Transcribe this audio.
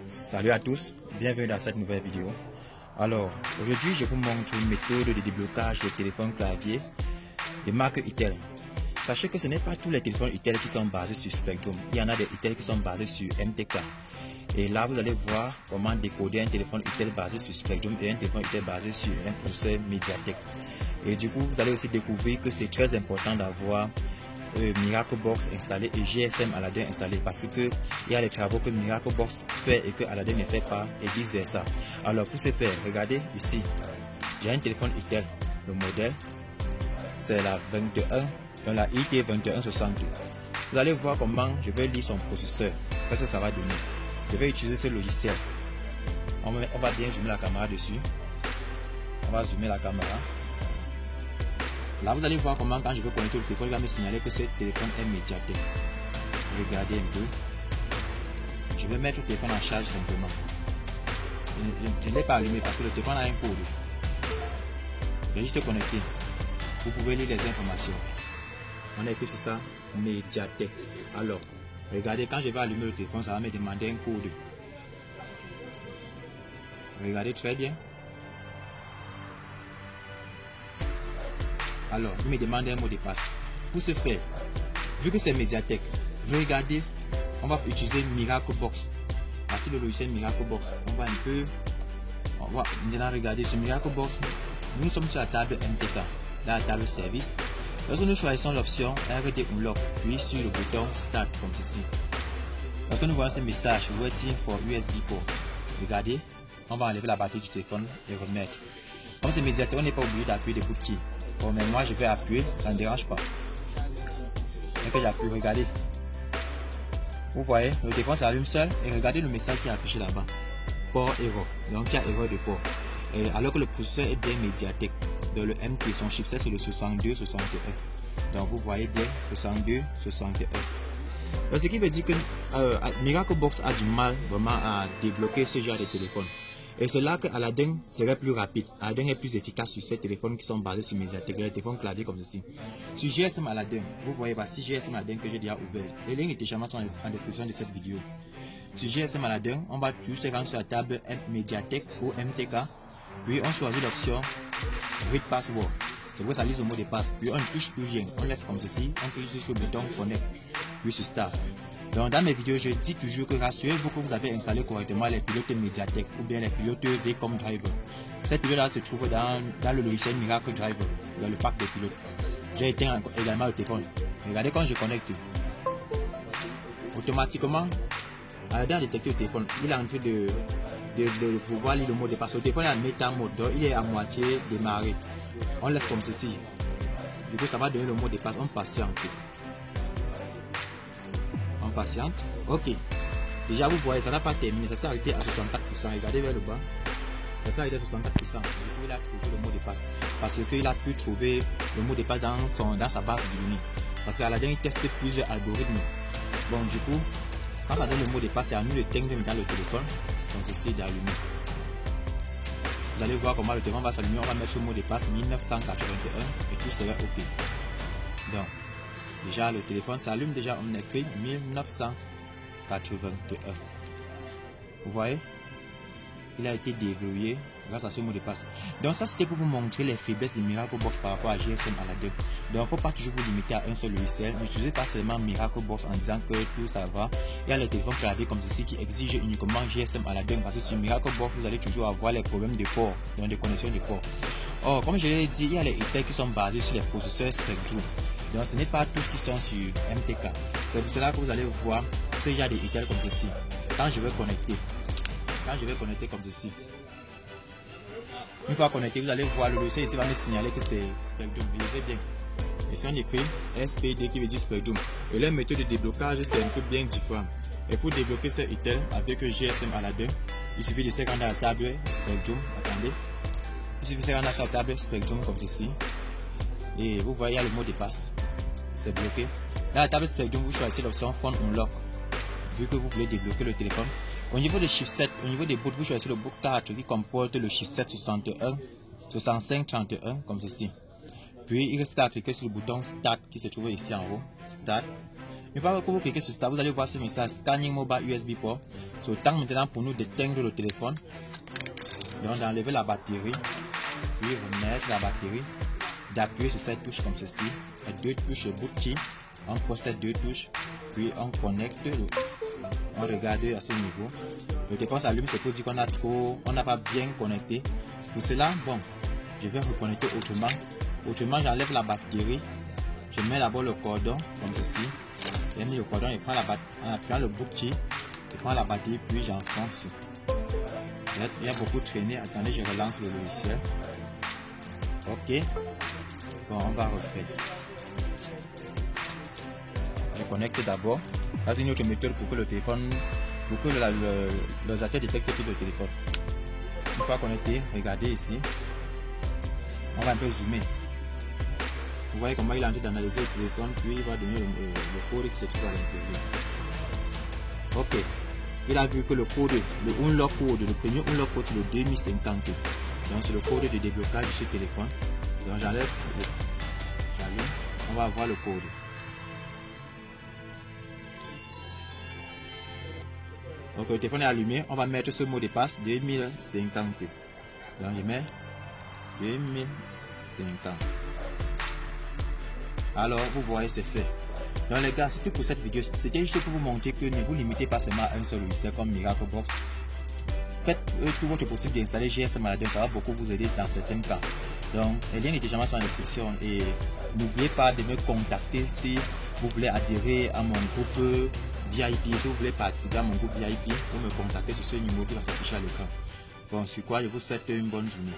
Salut à tous, bienvenue dans cette nouvelle vidéo. Alors, aujourd'hui je vous montre une méthode de déblocage de téléphone clavier de marque Itel. Sachez que ce n'est pas tous les téléphones Itel qui sont basés sur Spectrum. Il y en a des Itel qui sont basés sur MTK. Et là vous allez voir comment décoder un téléphone Itel basé sur Spectrum et un téléphone Itel basé sur un processeur Mediatek. Et du coup vous allez aussi découvrir que c'est très important d'avoir Miraclebox installé et GSM Aladdin installé, parce que il y a les travaux que Miraclebox fait et que Aladdin ne fait pas et vice versa. Alors pour ce faire, regardez ici, j'ai un téléphone Itel, le modèle c'est la 21, dans la IT2162. Vous allez voir comment je vais lire son processeur, qu'est-ce que ça va donner. Je vais utiliser ce logiciel. On va bien zoomer la caméra dessus. On va zoomer la caméra. Là, vous allez voir comment, quand je vais connecter le téléphone, il va me signaler que ce téléphone est Mediatek. Regardez un peu. Je vais mettre le téléphone en charge simplement. Je ne l'ai pas allumé parce que le téléphone a un code. Je vais juste connecter. Vous pouvez lire les informations. On a écrit sur ça, Mediatek. Alors, regardez, quand je vais allumer le téléphone, ça va me demander un code. Regardez très bien. Alors, il me demande un mot de passe. Pour ce faire, vu que c'est Mediatek, regardez, on va utiliser Miraclebox. Voici le logiciel Miraclebox. On va maintenant regarder sur Miraclebox. Nous sommes sur la table MTK, dans la table service. Lorsque nous choisissons l'option RD Unlock, puis sur le bouton Start comme ceci. Lorsque nous voyons ce message Waiting for USB port, regardez, on va enlever la batterie du téléphone et remettre. Comme c'est Mediatek, on n'est pas obligé d'appuyer des bouts de key. Bon, mais moi je vais appuyer, ça ne dérange pas. Et que j'appuie, regardez. Vous voyez, le téléphone s'allume seul et regardez le message qui est affiché là-bas. Port error. Donc il y a erreur de port. Et alors que le processeur est bien Mediatek. Dans le MT, son chipset c'est le 6261. Donc vous voyez bien 6261. Donc, ce qui veut dire que Miraclebox a du mal vraiment à débloquer ce genre de téléphone. Et c'est là que Aladdin serait plus rapide. Aladdin est plus efficace sur ces téléphones qui sont basés sur Mediatek, les téléphones clavier comme ceci. Sur GSM Aladdin, vous voyez, voici GSM Aladdin que j'ai déjà ouvert. Les liens de téléchargement sont en description de cette vidéo. Sur GSM Aladdin, on va juste rendre sur la table Mediatek ou MTK. Puis on choisit l'option Read Password. C'est pour ça lise le mot de passe. Puis on ne touche plus rien. On laisse comme ceci. On clique sur le bouton Connect. Puis sur Start. Donc dans mes vidéos, je dis toujours que rassurez-vous que vous avez installé correctement les pilotes Mediatek ou bien les pilotes Vcom Driver. Ces pilotes-là se trouvent dans le logiciel Miracle Driver, dans le pack des pilotes. J'ai éteint également le téléphone. Regardez quand je connecte. Automatiquement, Aladdin a détecté le téléphone. Il est en train de pouvoir lire le mot de passe. Le téléphone est en méta mode, donc il est à moitié démarré. On laisse comme ceci. Du coup, ça va donner le mot de passe. On patiente. Patiente. Ok. Déjà vous voyez, ça n'a pas terminé. Ça s'est arrêté à 64%. Regardez vers le bas. Ça s'est arrêté à 64%. Du coup, il a trouvé le mot de passe. Parce qu'il a pu trouver le mot de passe dans sa base de données. Parce qu'à la dernière, il teste plusieurs algorithmes. Bon, du coup, quand on donne le mot de passe, c'est à nous de tenir dans le téléphone. Donc, ceci d'allumer. Vous allez voir comment le téléphone va s'allumer. On va mettre le mot de passe 1981 et tout sera OK. Donc, déjà, le téléphone s'allume, déjà on écrit 1981. Vous voyez, il a été déverrouillé grâce à ce mot de passe. Donc ça c'était pour vous montrer les faiblesses de Miraclebox par rapport à GSM Aladdin. Donc il ne faut pas toujours vous limiter à un seul logiciel. N'utilisez pas seulement Miraclebox en disant que tout ça va. Il y a les téléphones clavier comme ceci qui exigent uniquement GSM Aladdin, parce que sur Miraclebox vous allez toujours avoir les problèmes de port, donc de connexion de port. Or, comme je l'ai dit, il y a les Itel qui sont basés sur les processeurs Spectrum. Donc ce n'est pas tous qui sont sur MTK. C'est pour cela que vous allez voir ce genre de Itel comme ceci. Quand je vais connecter comme ceci. Une fois connecté, vous allez voir le logiciel ici va me signaler que c'est Spectrum. Lisez bien. Et si on écrit SPD qui veut dire Spectrum. Et leur méthode de déblocage c'est un peu bien différent. Et pour débloquer ce Itel avec GSM Aladdin, il suffit de se rendre à la table Spectrum. Attendez. Il suffit de se rendre sur la table Spectrum comme ceci. Et vous voyez le mot de passe. C'est bloqué. Dans la table Spectrum, vous choisissez l'option Phone Unlock. Vu que vous voulez débloquer le téléphone. Au niveau des chipsets, au niveau des bouts, vous choisissez le boot 4 qui comporte le chipset 6531 comme ceci. Puis il reste à cliquer sur le bouton Start qui se trouve ici en haut. Start. Une fois que vous cliquez sur ça, vous allez voir ce message Scanning Mobile USB Port. C'est le temps maintenant pour nous d'éteindre le téléphone. Donc d'enlever la batterie, puis remettre la batterie, d'appuyer sur cette touche comme ceci, les 2 touches boot key, on pose ces 2 touches, puis on connecte, on regarde à ce niveau. Le téléphone s'allume, c'est pour dire qu'on n'a pas bien connecté. Pour cela, bon, je vais reconnecter autrement. Autrement, j'enlève la batterie, je mets d'abord le cordon comme ceci. J'ai mis le cordon, je prends en appuyant le boot key, je prends la batterie, puis j'enfonce. Il y a beaucoup traîné. Attendez, je relance le logiciel. Ok. Bon, on va refaire. Je connecte d'abord. C'est une autre méthode pour que le téléphone, pour que l'ordinateur détecte plus le téléphone. Une fois connecté, regardez ici. On va un peu zoomer. Vous voyez comment il est en train d'analyser le téléphone, puis il va donner le code qui se trouve à l'intérieur. Ok. Il a vu que le code, le unlock code, le premier unlock code c'est le 2050. Donc c'est le code de déblocage de ce téléphone. Donc j'enlève, on va voir le code. Donc le téléphone est allumé, on va mettre ce mot de passe 2050. Donc je mets 2050. Alors vous voyez c'est fait. Donc les gars, c'est tout pour cette vidéo. C'était juste pour vous montrer que ne vous limitez pas seulement à un seul logiciel comme Miraclebox. Faites tout votre possible d'installer GSM Aladdin, ça va beaucoup vous aider dans certains cas. Donc les liens de téléchargement sont en description et n'oubliez pas de me contacter si vous voulez adhérer à mon groupe VIP. Si vous voulez participer à mon groupe VIP, vous me contactez sur ce numéro qui va s'afficher à l'écran. Bon, sur quoi je vous souhaite une bonne journée.